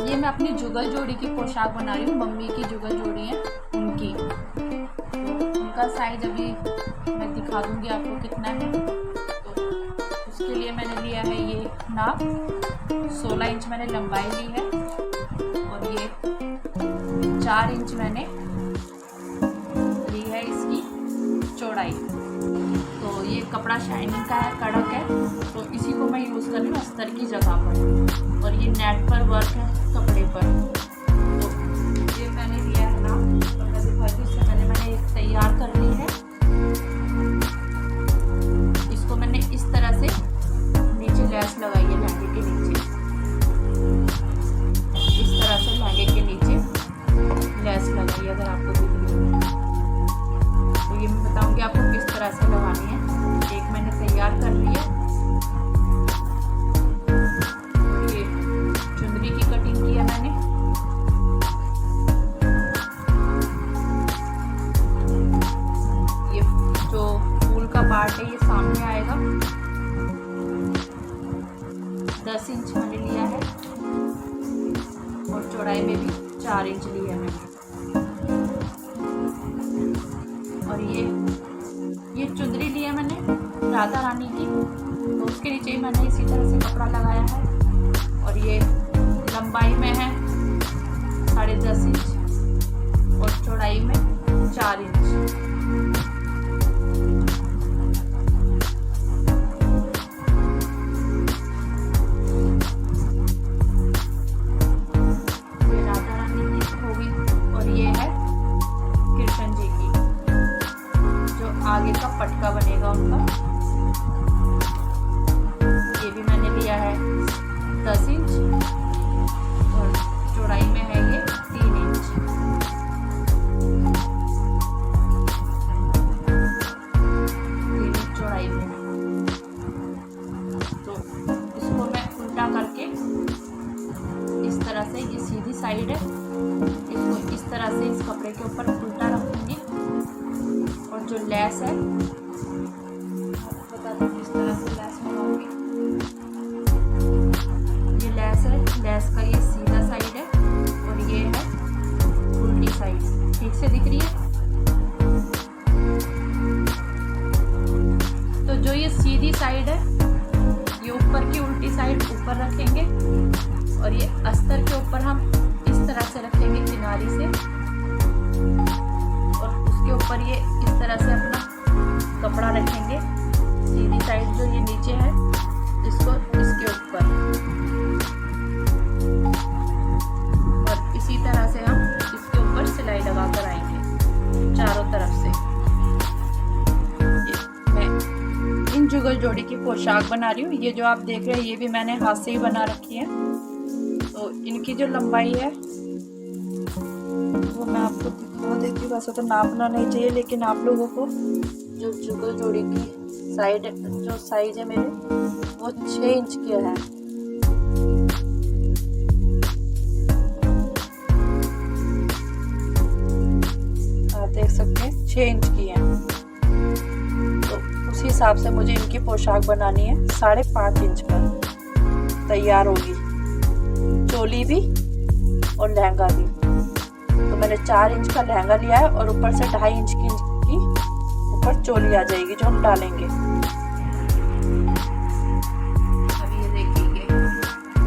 ये मैं अपनी जुगल जोड़ी की पोशाक बना रही हूँ। मम्मी की जुगल जोड़ी है उनकी, तो उनका साइज अभी मैं दिखा दूँगी आपको कितना है। तो उसके लिए मैंने लिया है ये नाप, 16 इंच मैंने लंबाई ली है और ये 4 इंच मैंने ली है इसकी चौड़ाई। तो ये कपड़ा शाइनिंग का है, कड़क है, तो इसी को मैं यूज़ कर रही हूँ अस्तर की जगह पर। और ये नेट पर वर्क है कपड़े पर। तो ये मैंने लिया है ना, तो मैं दिखाती हूँ। इससे पहले मैंने एक तैयार कर ली है। इसको मैंने इस तरह से नीचे लैस लगाई है लहंगे के नीचे, इस तरह से लहंगे के नीचे लैस लगाई है। अगर आपको दिख रही है तो ये मैं बताऊँगी आपको किस तरह से लगानी है। एक मैंने तैयार कर ली है। ये चुंदरी की कटिंग की है मैंने। ये जो फूल का पार्ट है ये सामने आएगा। 10 इंच मैंने लिया है और चौड़ाई में भी 4 इंच ली है मैंने। और ये चुंदरी ली है मैंने राधा रानी की, तो उसके नीचे ही मैंने इसी तरह से कपड़ा लगाया है। और ये लंबाई में है 10.5 इंच और चौड़ाई में 4 इंच। ये राधा रानी की होगी और ये है कृष्ण जी की, जो आगे का पटका बनेगा उनका। ये भी मैंने लिया है 10 इंच और चौड़ाई में है ये 3 इंच। 3 इंच चौड़ाई में। तो इसको मैं उल्टा करके इस तरह से, ये सीधी साइड है, इसको इस तरह से इस कपड़े के ऊपर उल्टा रखूंगी। और जो लैस है बता दूँ किस तरह से लैस लगाऊंगी। ये लैस है, लैस का ये सीधा साइड है और ये है उल्टी साइड। ठीक से दिख रही है? तो जो ये सीधी साइड है ये ऊपर की उल्टी साइड ऊपर रखेंगे और ये अस्तर के ऊपर हम इस तरह से रखेंगे किनारी से, और उसके ऊपर ये इस तरह से अपना कपड़ा रखेंगे। सीधी साइड जो ये नीचे है इसको इसके ऊपर, और इसी तरह से हम इसके ऊपर सिलाई लगा कर आएंगे चारों तरफ से। मैं इन जुगल जोड़ी की पोशाक बना रही हूँ। ये जो आप देख रहे हैं ये भी मैंने हाथ से ही बना रखी है। तो इनकी जो लंबाई है वो मैं आपको दिखा देती हूँ। वैसे तो नापना नहीं चाहिए, लेकिन आप लोगों को जो जुगल जोड़ी की जो साइज है मेरे वो 6 इंच की है। आप देख सकते हैं 6 इंच की है। तो उस हिसाब से मुझे इनकी पोशाक बनानी है। 5.5 इंच पर तैयार होगी चोली भी और लहंगा भी। तो मैंने 4 इंच का लहंगा लिया है और ऊपर से 2.5 इंच की ऊपर चोली आ जाएगी जो हम डालेंगे। अब ये देखिए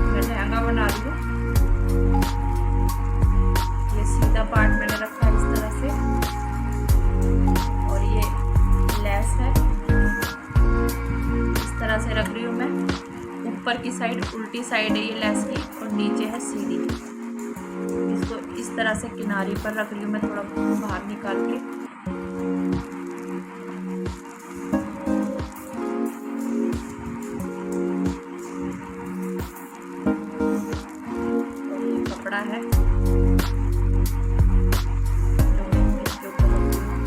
मैं लहंगा बना रही हूँ। ये सीधा पार्ट मैंने रखा है इस तरह से, और ये लेस है इस तरह से रख रही हूँ मैं। ऊपर की साइड उल्टी साइड है ये लेस की और नीचे है सीधी। इसको इस तरह से किनारे पर रख रही हूँ मैं, थोड़ा बाहर निकाल के। और ये कपड़ा है जो मैं इसके ऊपर रखती हूँ।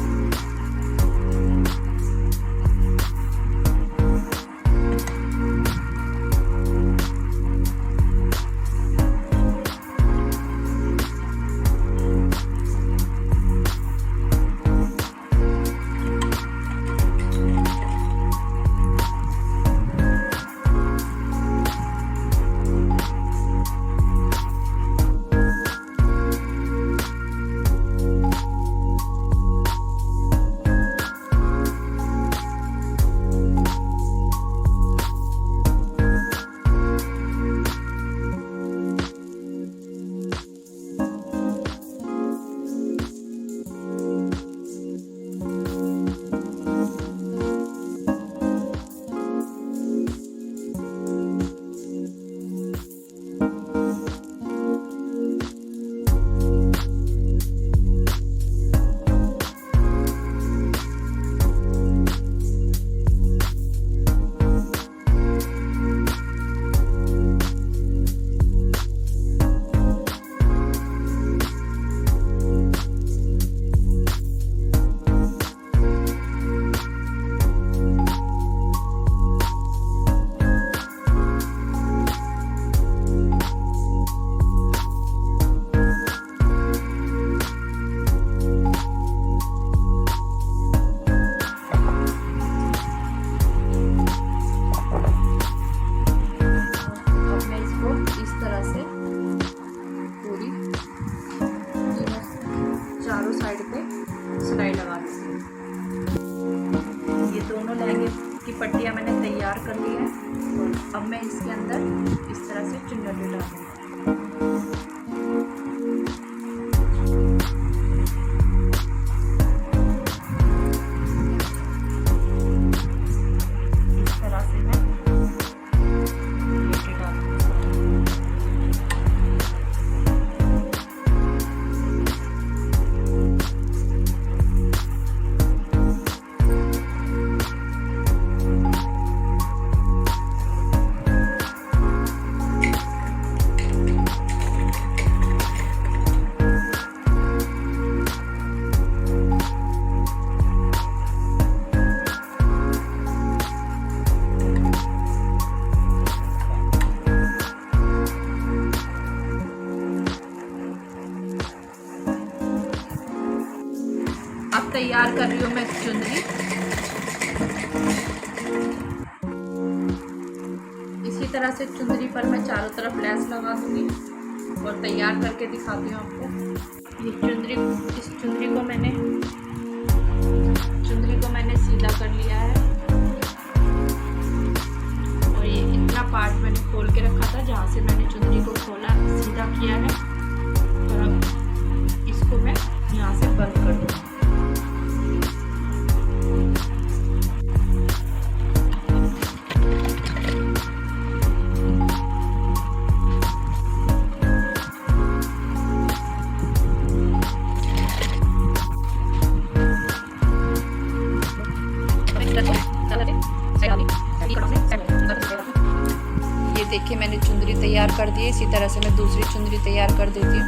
की पट्टियाँ मैंने तैयार कर ली है और अब मैं इसके अंदर इस तरह से चुन्नट डालूंगी। अब तैयार कर रही हूँ मैं चुनरी। इसी तरह से चुनरी पर मैं चारों तरफ लेस लगा दूंगी और तैयार करके दिखाती हूँ आपको। ये इस चुनरी को मैंने सीधा कर लिया है और ये इतना पार्ट मैंने खोल के रखा था जहाँ से मैंने चुनरी को खोला सीधा किया है और अब इसको मैं यहाँ से बंद कर दूँगी। ये देखिए मैंने चुंदरी तैयार कर दी है। इसी तरह से मैं दूसरी चुंदरी तैयार कर देती हूँ।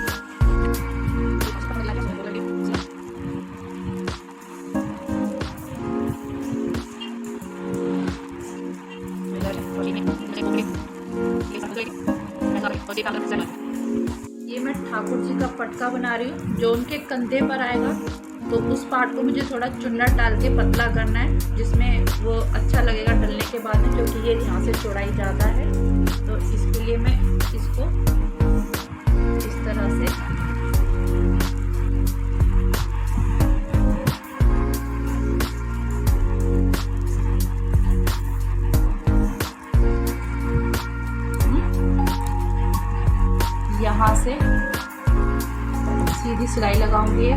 ये मैं ठाकुर जी का पटका बना रही हूँ जो उनके कंधे पर आएगा, तो उस पार्ट को मुझे थोड़ा चुन्नट डाल के पतला करना है जिसमें वो अच्छा लगेगा डलने के बाद में, क्योंकि ये यहाँ से चौड़ाई ज़्यादा है। तो इसके लिए मैं इसको इस तरह से यहाँ से सीधी सिलाई लगाऊंगी।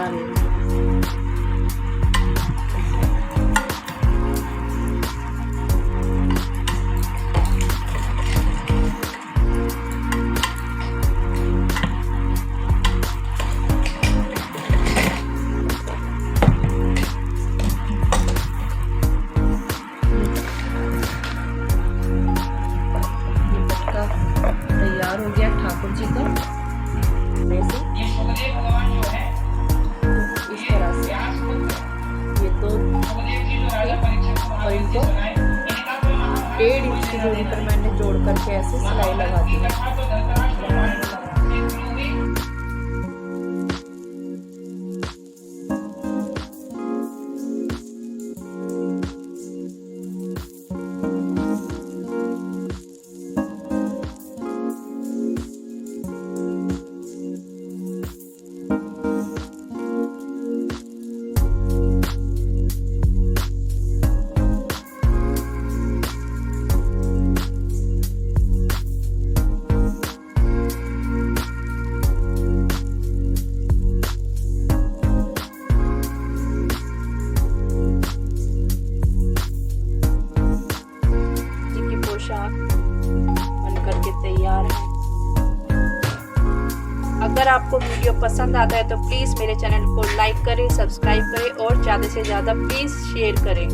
बता रही हूँ। तैयार हो गया ठाकुर जी का वैसे इस तरह से ये दो और इनको 1.5 इंच की दूरी पर मैंने जोड़ करके ऐसे सिलाई लगा दी है। पोशाक बनकर के तैयार है। अगर आपको वीडियो पसंद आता है तो प्लीज़ मेरे चैनल को लाइक करें, सब्सक्राइब करें और ज़्यादा से ज़्यादा प्लीज़ शेयर करें।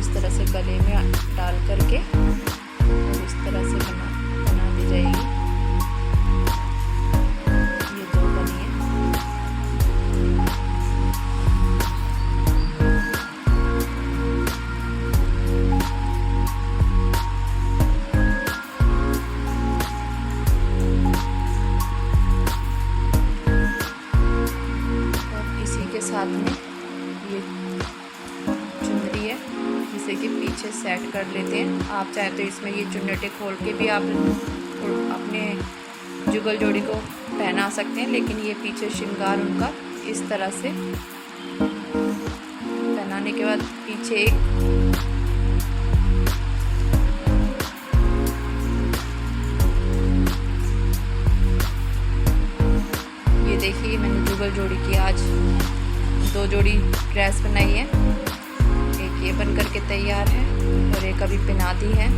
इस तरह से गले में डाल करके और इस तरह से बना दी जाएगी। ये दो बनी है। और इसी के साथ में ये चुनरी है जिसे कि पीछे सेट कर लेते हैं। आप चाहे तो इसमें ये चुन्नटे खोल के भी आप अपने जुगल जोड़ी को पहना सकते हैं, लेकिन ये पीछे श्रृंगार उनका इस तरह से पहनाने के बाद पीछे एक ये देखिए मैंने जुगल जोड़ी की आज 2 जोड़ी ड्रेस बनाई है। एक ये बन करके तैयार है और एक अभी पहना दी है।